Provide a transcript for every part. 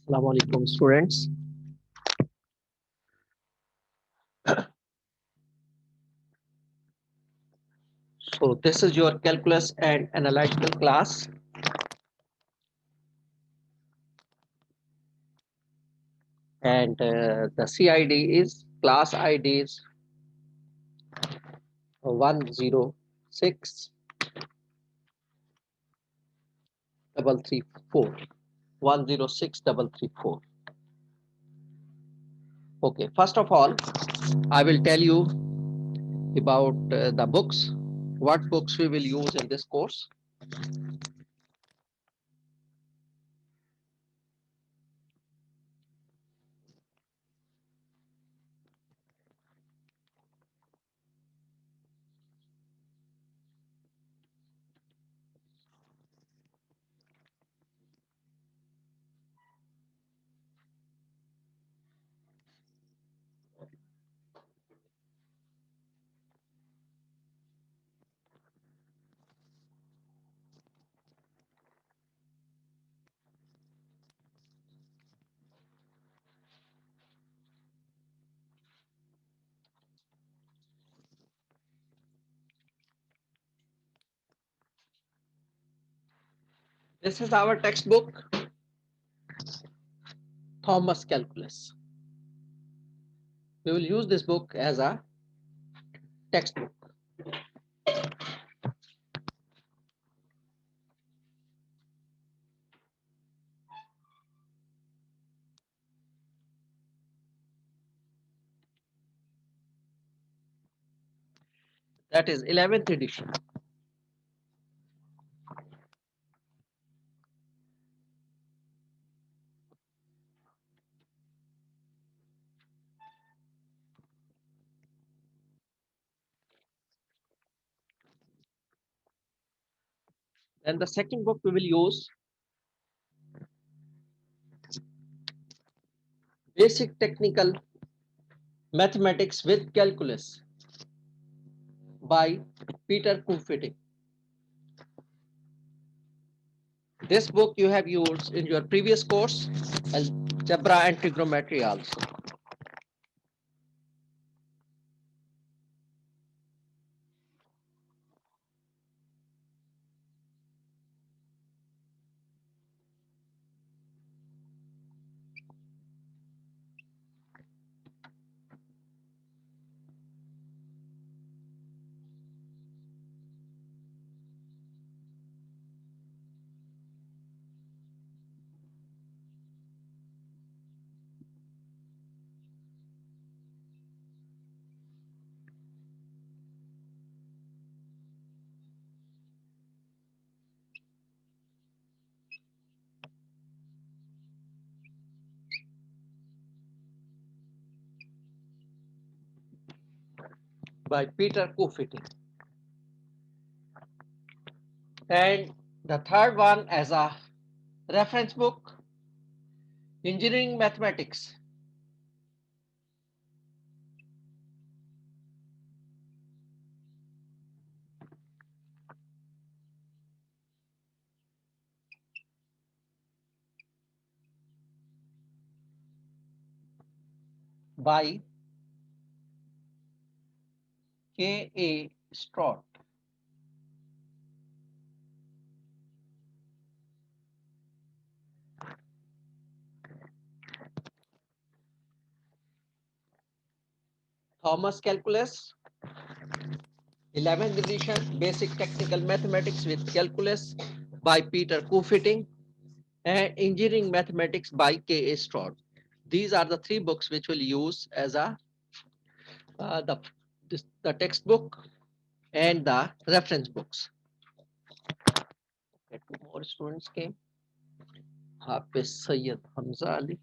Assalamu alaikum, students. So this is your calculus and analytical class. And the CID is class ID is 106 334. 106 334. Okay, first of all, I will tell you about the books, what books we will use in this course. This is our textbook, Thomas Calculus. We will use this book as a textbook. That is 11th edition. And the second book we will use, Basic Technical Mathematics with Calculus by Peter Kuhfitting. This book you have used in your previous course, algebra and trigonometry also. By Peter Kuhfitting. And the third one as a reference book, Engineering Mathematics by K.A. Strout. Thomas Calculus, 11th edition, Basic Technical Mathematics with Calculus by Peter Kuhfitting, and Engineering Mathematics by K.A. Strout. These are the three books which will use as a the textbook and the reference books. Okay, two more students came. Hafiz Sayyid Hamza Ali.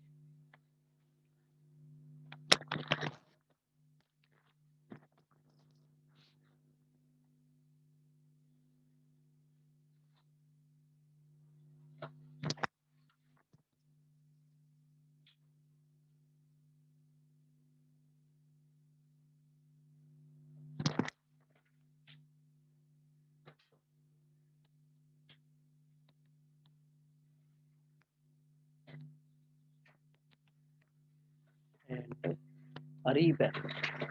Arif Ahmed.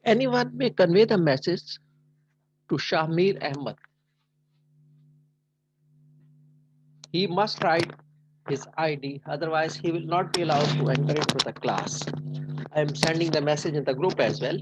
Anyone may convey the message to Shahmir Ahmed. He must write his ID, otherwise he will not be allowed to enter into the class. I am sending the message in the group as well.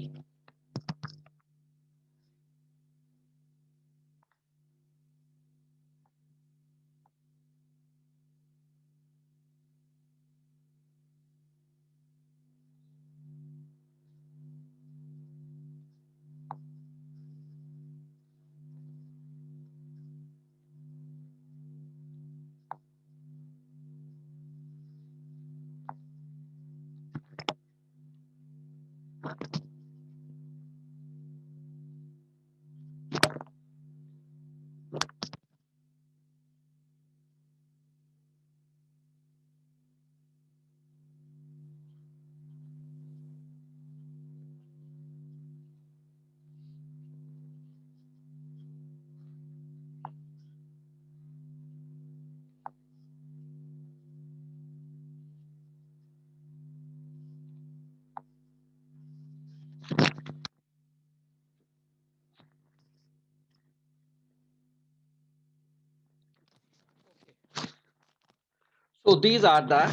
So these are the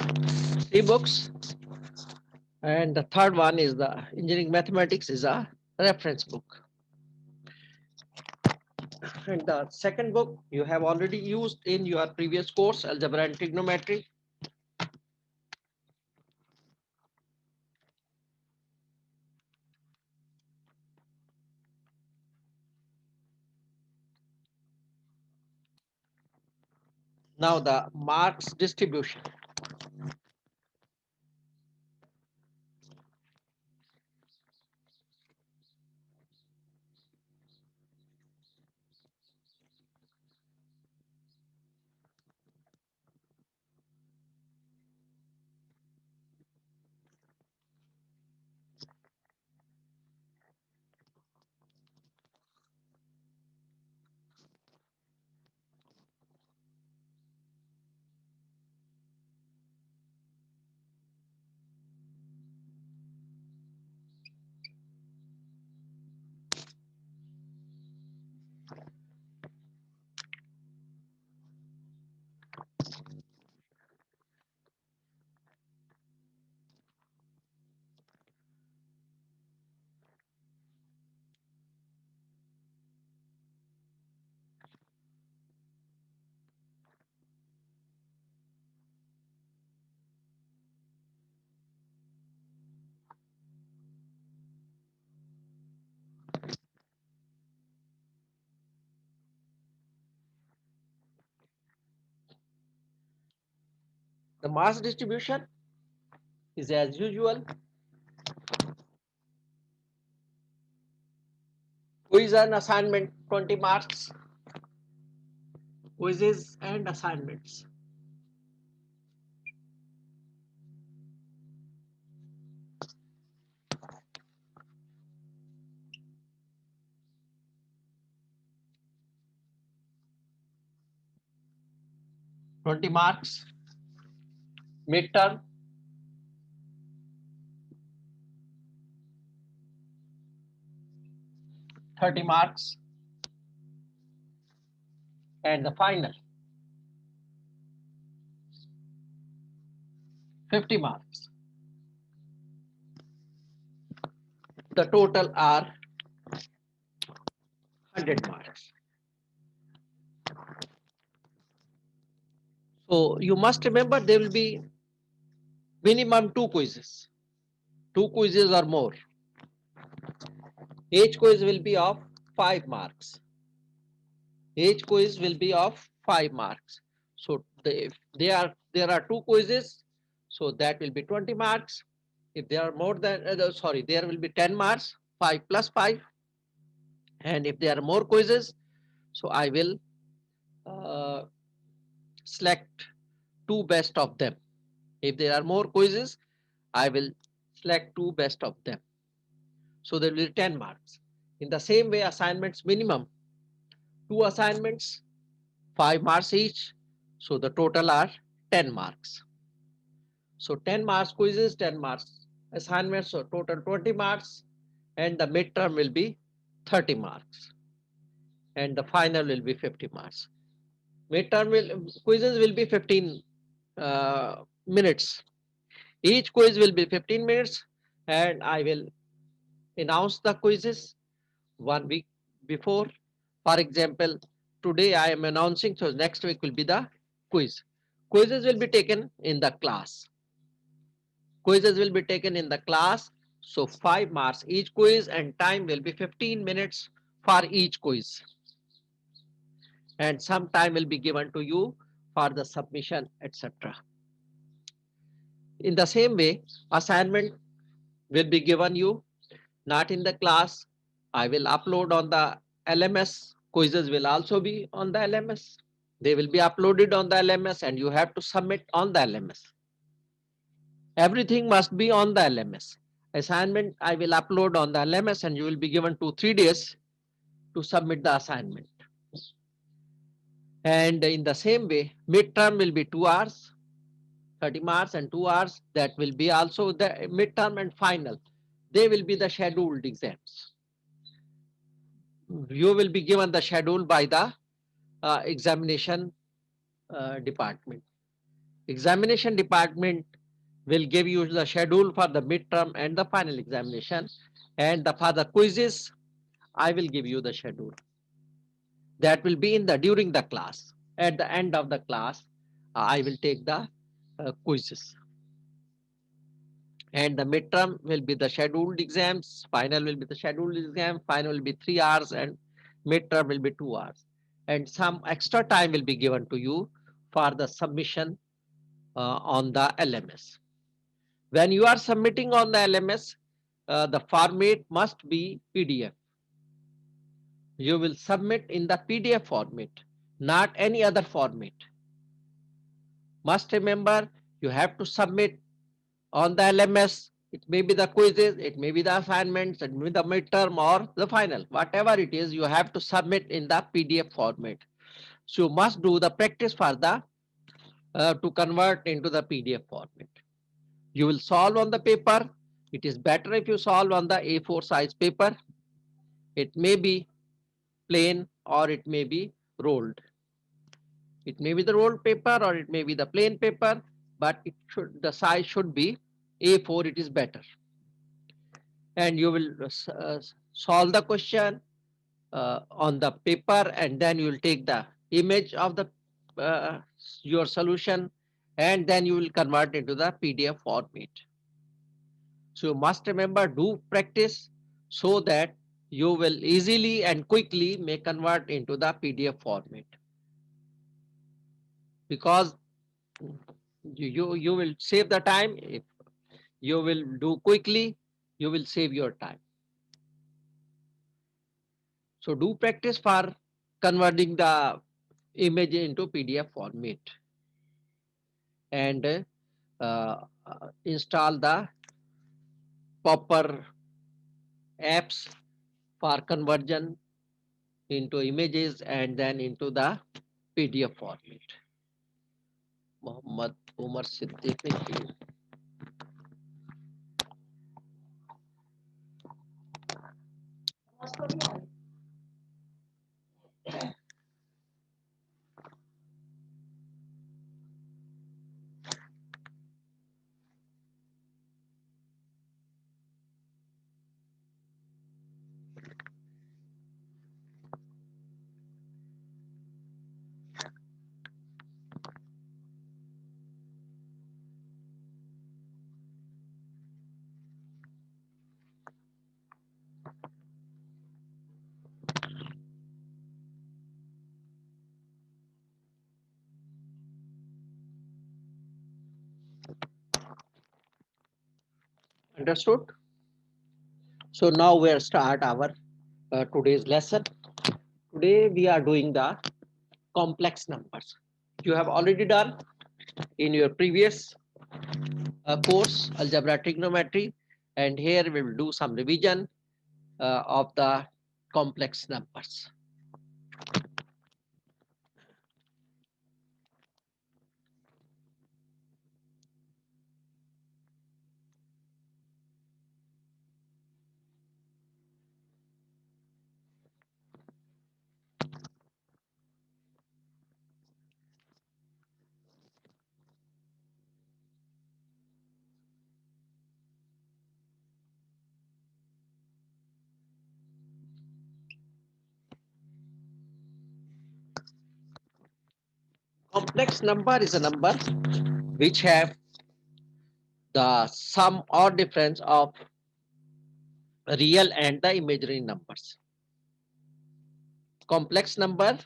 three books. And the third one is the engineering mathematics is a reference book. And the second book you have already used in your previous course, algebra and trigonometry. Now the marks distribution. The mass distribution is as usual. Quiz and assignment 20 marks. Quizzes and assignments. Twenty marks. Midterm. 30 marks. And the final. 50 marks. The total are 100 marks. So you must remember there will be minimum two quizzes. Two quizzes or more. Each quiz will be of 5 marks. Each quiz will be of 5 marks. So if there are two quizzes, so that will be 20 marks. If there are more than, sorry, there will be 10 marks, 5 plus 5. And if there are more quizzes, so I will uh, select two best of them. If there are more quizzes, I will select two best of them. So there will be 10 marks. In the same way, assignments minimum, two assignments, 5 marks each. So the total are 10 marks. So 10 marks quizzes, 10 marks assignments, so total 20 marks, and the midterm will be 30 marks, and the final will be 50 marks. Midterm quizzes will be 15 minutes. Each quiz will be 15 minutes, and I will announce the quizzes 1 week before. For example, today I am announcing, so next week will be the quiz. Quizzes will be taken in the class. Quizzes will be taken in the class. So 5 marks each quiz, and time will be 15 minutes for each quiz. And some time will be given to you for the submission, etc. In the same way, assignment will be given you, not in the class. I will upload on the LMS. Quizzes will also be on the LMS. They will be uploaded on the LMS, and you have to submit on the LMS. Everything must be on the LMS. Assignment I will upload on the LMS, and you will be given 2-3 days to submit the assignment. And in the same way, midterm will be 2 hours, 30 marks and 2 hours. That will be also the midterm and final. They will be the scheduled exams. You will be given the schedule by the examination department. Examination department will give you the schedule for the midterm and the final examination, and for the quizzes I will give you the schedule. That will be in the during the class. At the end of the class, I will take the quizzes. And the midterm will be the scheduled exams, final will be the scheduled exam, final will be 3 hours, and midterm will be 2 hours. And some extra time will be given to you for the submission on the LMS. When you are submitting on the LMS, the format must be PDF. You will submit in the PDF format, not any other format. Must remember, you have to submit on the LMS. It may be the quizzes, it may be the assignments, it may be the midterm or the final. Whatever it is, you have to submit in the PDF format. So you must do the practice for the to convert into the PDF format. You will solve on the paper. It is better if you solve on the A4 size paper. It may be plain or it may be rolled. It may be the rolled paper or it may be the plain paper, but the size should be A4. It is better. And you will solve the question on the paper, and then you will take the image of the your solution, and then you will convert into the PDF format. So you must remember, do practice so that you will easily and quickly may convert into the PDF format. Because you will save the time. If you will do quickly, you will save your time. So do practice for converting the image into PDF format, and install the proper apps for conversion into images and then into the PDF format. Muhammad Umar Siddiqui. Understood? So now we'll start our today's lesson. Today we are doing the complex numbers. You have already done in your previous course, algebra trigonometry, and here we will do some revision of the complex numbers. Complex number is a number which have the sum or difference of real and the imaginary numbers. Complex number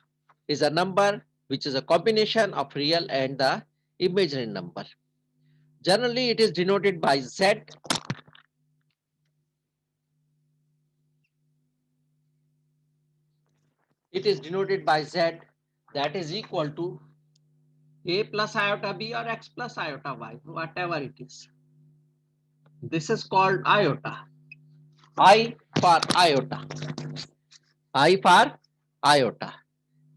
is a number which is a combination of real and the imaginary number. Generally, it is denoted by Z. It is denoted by Z, that is equal to A plus iota B or X plus iota Y, whatever it is. This is called iota. I for iota. I for iota.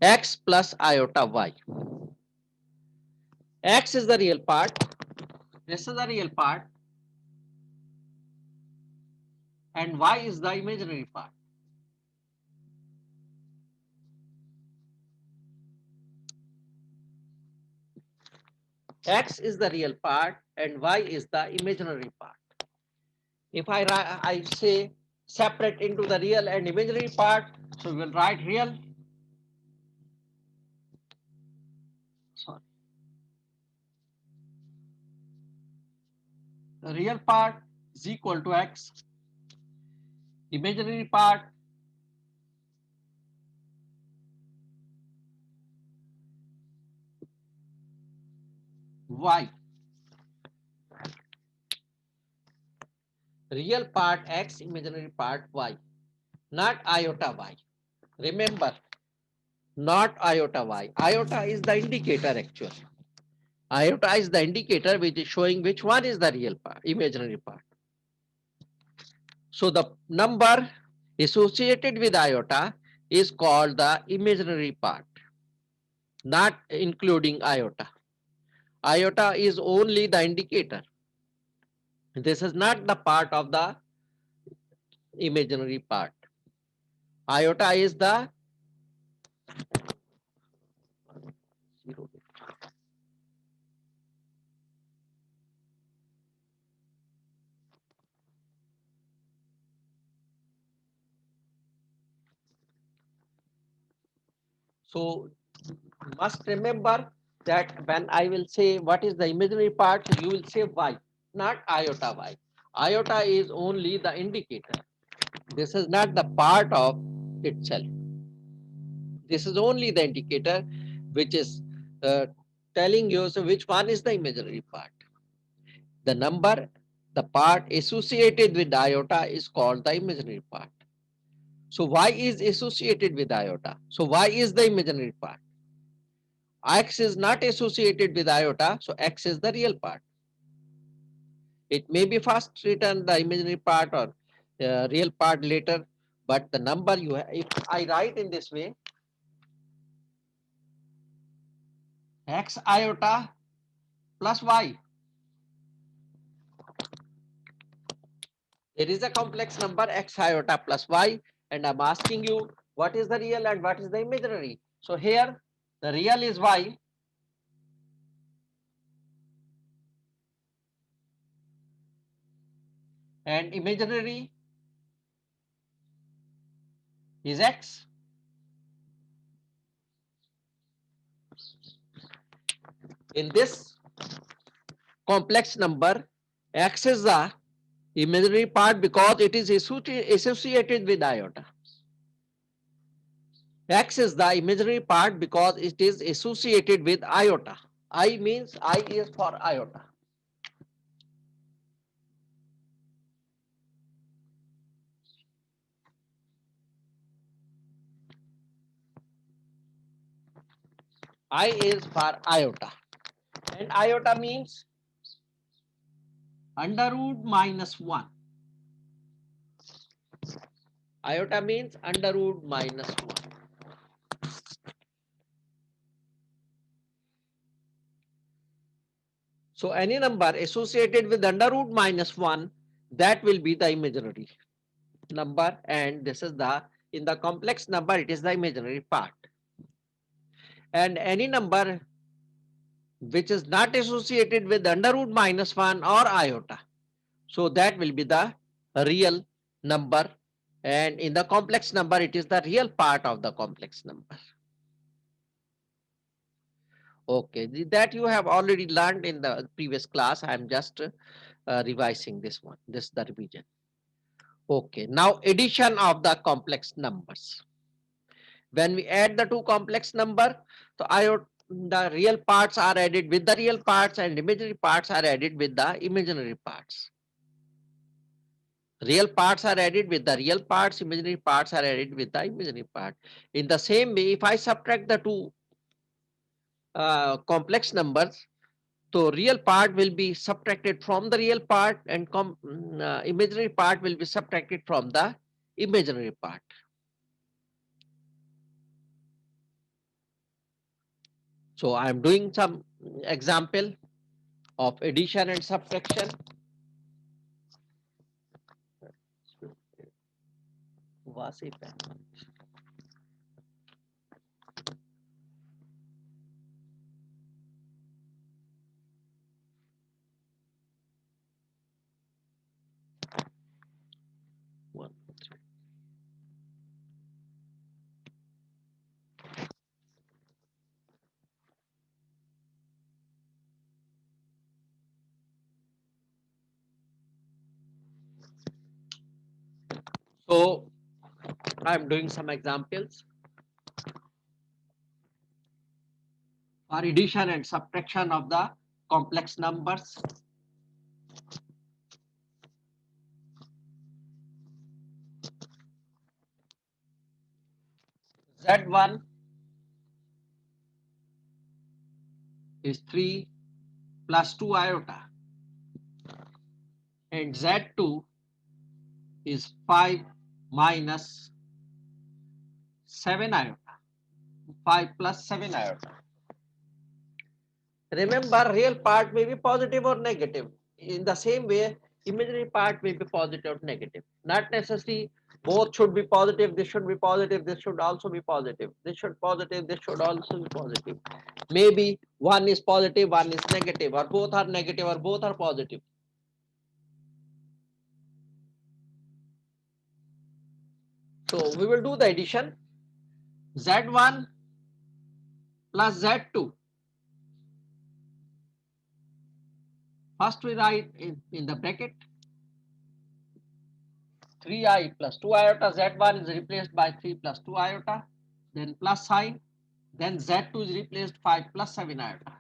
X plus iota Y. X is the real part. This is the real part. And Y is the imaginary part. X is the real part and Y is the imaginary part. If I say separate into the real and imaginary part, so we will write real. Sorry. The real part is equal to X. Imaginary part Y. Real part X, imaginary part Y. Not iota Y. Remember, not iota Y. Iota is the indicator actually. Iota is the indicator which is showing which one is the real part, imaginary part. So the number associated with iota is called the imaginary part, not including iota. Iota is only the indicator. This is not the part of the imaginary part. Iota is the so must remember that when I will say what is the imaginary part, you will say Y, not iota Y. Iota is only the indicator. This is not the part of itself. This is only the indicator which is telling you so which one is the imaginary part. The number, the part associated with iota is called the imaginary part. So Y is associated with iota. So Y is the imaginary part. X is not associated with iota, so X is the real part. It may be first written the imaginary part or real part later, but the number you have, if I write in this way, X iota plus Y. There is a complex number X iota plus Y, and I'm asking you what is the real and what is the imaginary. So here the real is Y. And imaginary is X. In this complex number, X is the imaginary part because it is associated with iota. X is the imaginary part because it is associated with iota. I means I is for iota. I is for iota, and iota means under root minus 1. Iota means under root minus 1. So any number associated with under root minus 1, that will be the imaginary number, and this is the, in the complex number, it is the imaginary part. And any number which is not associated with under root minus 1 or iota, so that will be the real number, and in the complex number, it is the real part of the complex number. Okay, that you have already learned in the previous class. I am just revising this one. This is the revision. Okay, now addition of the complex numbers. When we add the two complex number, so the real parts are added with the real parts and imaginary parts are added with the imaginary parts. Real parts are added with the real parts, imaginary parts are added with the imaginary part. In the same way, if I subtract the two complex numbers, so real part will be subtracted from the real part, and imaginary part will be subtracted from the imaginary part. So I am doing some example of addition and subtraction. One, three. So I am doing some examples for addition and subtraction of the complex numbers. Z1 is 3 plus 2 iota, and Z2 is 5 minus 7 iota. 5 plus 7 iota. Remember, real part may be positive or negative. In the same way, imaginary part may be positive or negative. Not necessarily both should be positive, this should be positive, this should also be positive. This should positive, this should also be positive. Maybe one is positive, one is negative, or both are negative, or both are positive. So we will do the addition. Z1 plus Z2. First we write in the bracket 3i plus 2 iota. Z1 is replaced by 3 plus 2 iota, then plus sign, then Z2 is replaced 5 plus 7 iota.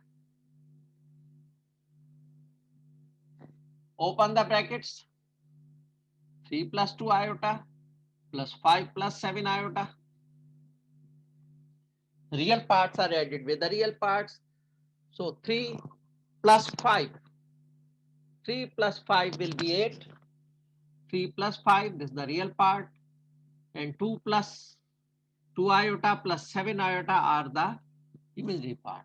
Open the brackets, 3 plus 2 iota plus 5 plus 7 iota. Real parts are added with the real parts. So 3 plus 5. 3 plus 5 will be 8. 3 plus 5, this is the real part. And 2 plus 2 iota plus 7 iota are the imaginary part.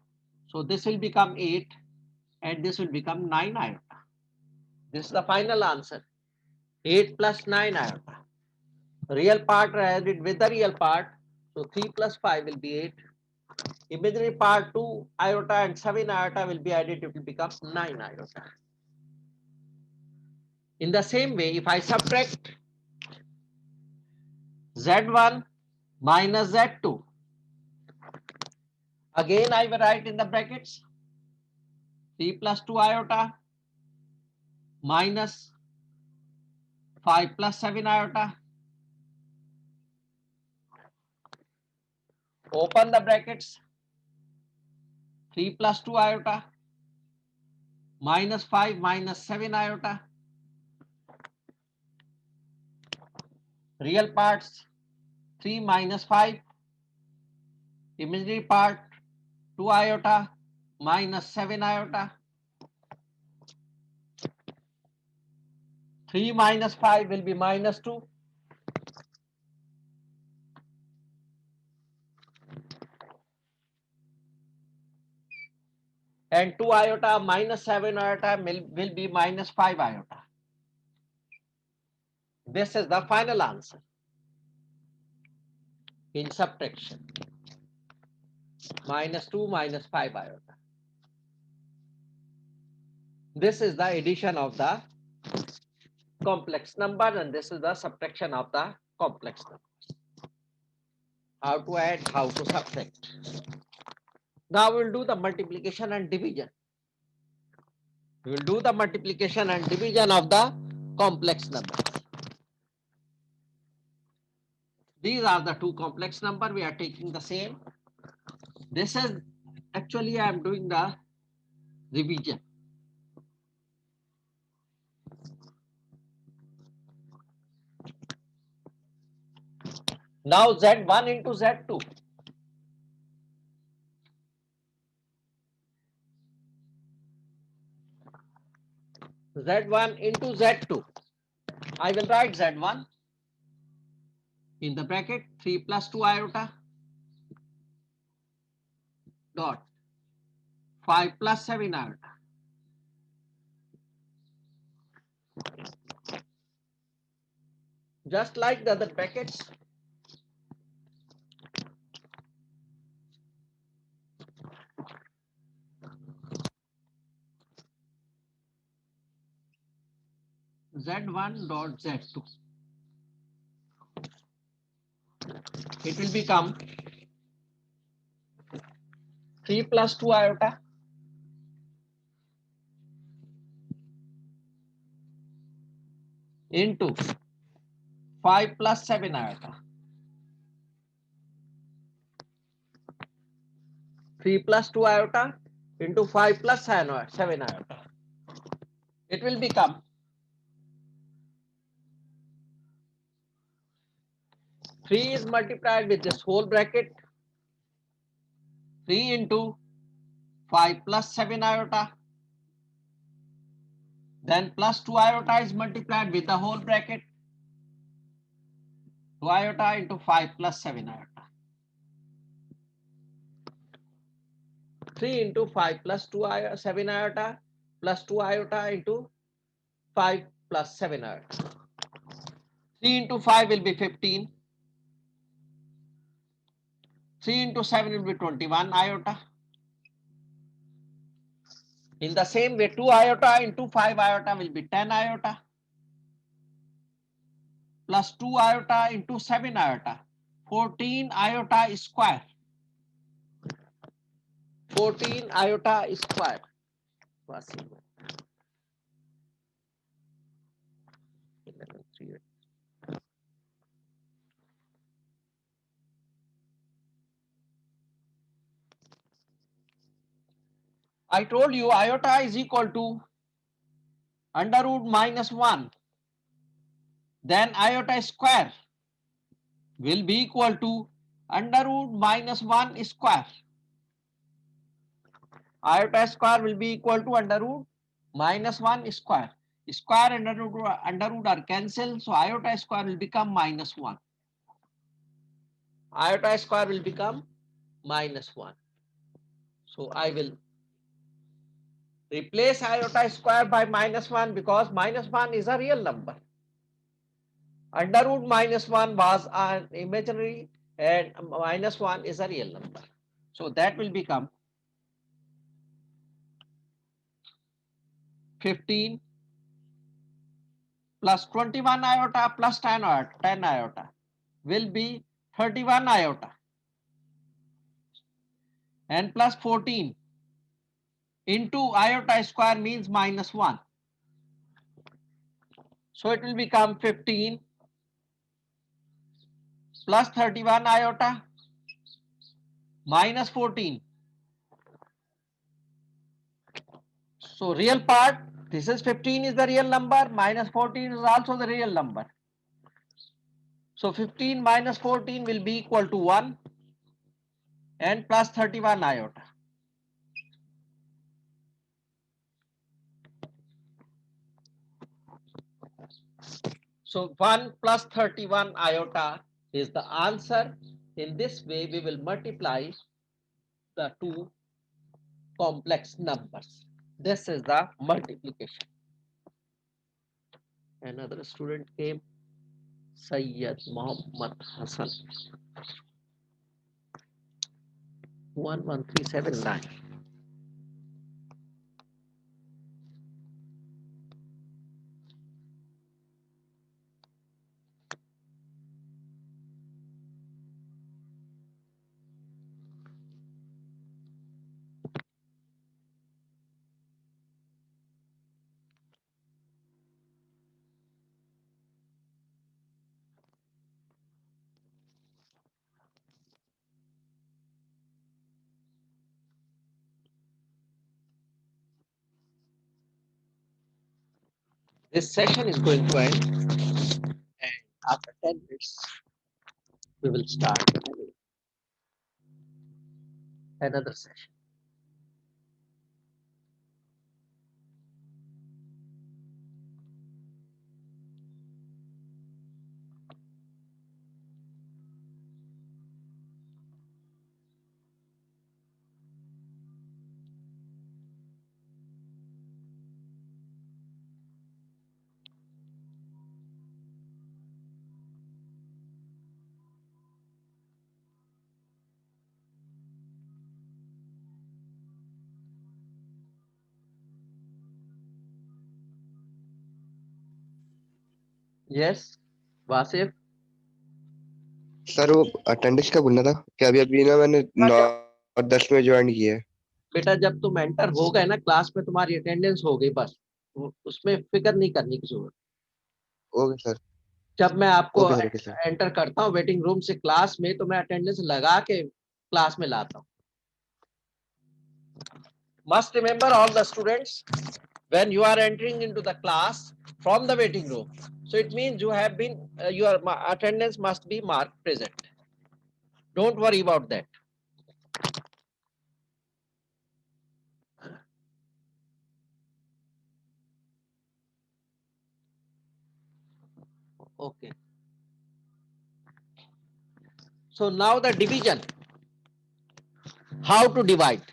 So this will become 8 and this will become 9 iota. This is the final answer. 8 plus 9 iota. Real part added with the real part. So 3 plus 5 will be 8. Imaginary part 2 iota and 7 iota will be added. It will become 9 iota. In the same way, if I subtract Z1 minus Z2, again I will write in the brackets 3 plus 2 iota minus 5 plus 7 iota. Open the brackets, 3 plus 2 iota minus 5 minus 7 iota. Real parts 3 minus 5. Imaginary part 2 iota minus 7 iota. 3 minus 5 will be minus 2. And 2 iota minus 7 iota will be minus 5 iota. This is the final answer in subtraction. Minus 2 minus 5 iota. This is the addition of the complex number and this is the subtraction of the complex numbers. How to add, how to subtract. Now we'll do the multiplication and division. We will do the multiplication and division of the complex numbers. These are the two complex numbers. We are taking the same. This is actually I am doing the revision. Now Z1 into Z2. Z1 into Z2. I will write Z1 in the bracket 3 plus 2 iota dot 5 plus 7 iota. Just like the other brackets. Z1 dot Z2. It will become 3 plus 2 iota into 5 plus 7 iota. 3 plus 2 iota into 5 plus 7 iota. It will become 3 is multiplied with this whole bracket. 3 into 5 plus 7 iota. Then plus 2 iota is multiplied with the whole bracket. 2 iota into 5 plus 7 iota. 3 into 5 plus 2 iota, 7 iota plus 2 iota into 5 plus 7 iota. 3 into 5 will be 15. 3 into 7 will be 21 iota. In the same way, 2 iota into 5 iota will be 10 iota. Plus 2 iota into 7 iota, 14 iota square. 14 iota square. I told you iota is equal to under root minus 1. Then iota square will be equal to under root minus 1 square. Iota square will be equal to under root minus 1 square. Square and under root are cancelled, so iota square will become minus 1. Iota square will become minus 1. So I will replace iota square by minus 1 because minus 1 is a real number. Under root minus 1 was an imaginary and minus 1 is a real number. So that will become 15 plus 21 iota plus 10 iota will be 31 iota and plus 14 into iota square means minus 1. So it will become 15 plus 31 iota minus 14. So real part, this is 15 is the real number, minus 14 is also the real number. So 15 minus 14 will be equal to 1 and plus 31 iota. So 1 plus 31 iota is the answer. In this way, we will multiply the two complex numbers. This is the multiplication. Another student came, Sayyid Muhammad Hassan, 11379. This session is going to end, and after 10 minutes, we will start another session. Yes, Vasif? Sir वो attendance का बोलना था कि अभी अभी ना मैंने 9-10 में ज्वाइन किया है। बेटा जब तुम एंटर हो गए ना क्लास में, तुम्हारी अटेंडेंस हो गई बस, उसमें फिक्र नहीं करने की जरूरत। Okay sir. जब मैं आपको okay sir. Okay sir. Enter करता हूँ वेटिंग रूम से क्लास में, तो मैं अटेंडेंस लगा के क्लास में लाता हूँ। Must remember all the students, when you are entering into the class from the waiting room, so it means you have been your attendance must be marked present. Don't worry about that. Okay. So now the division. How to divide?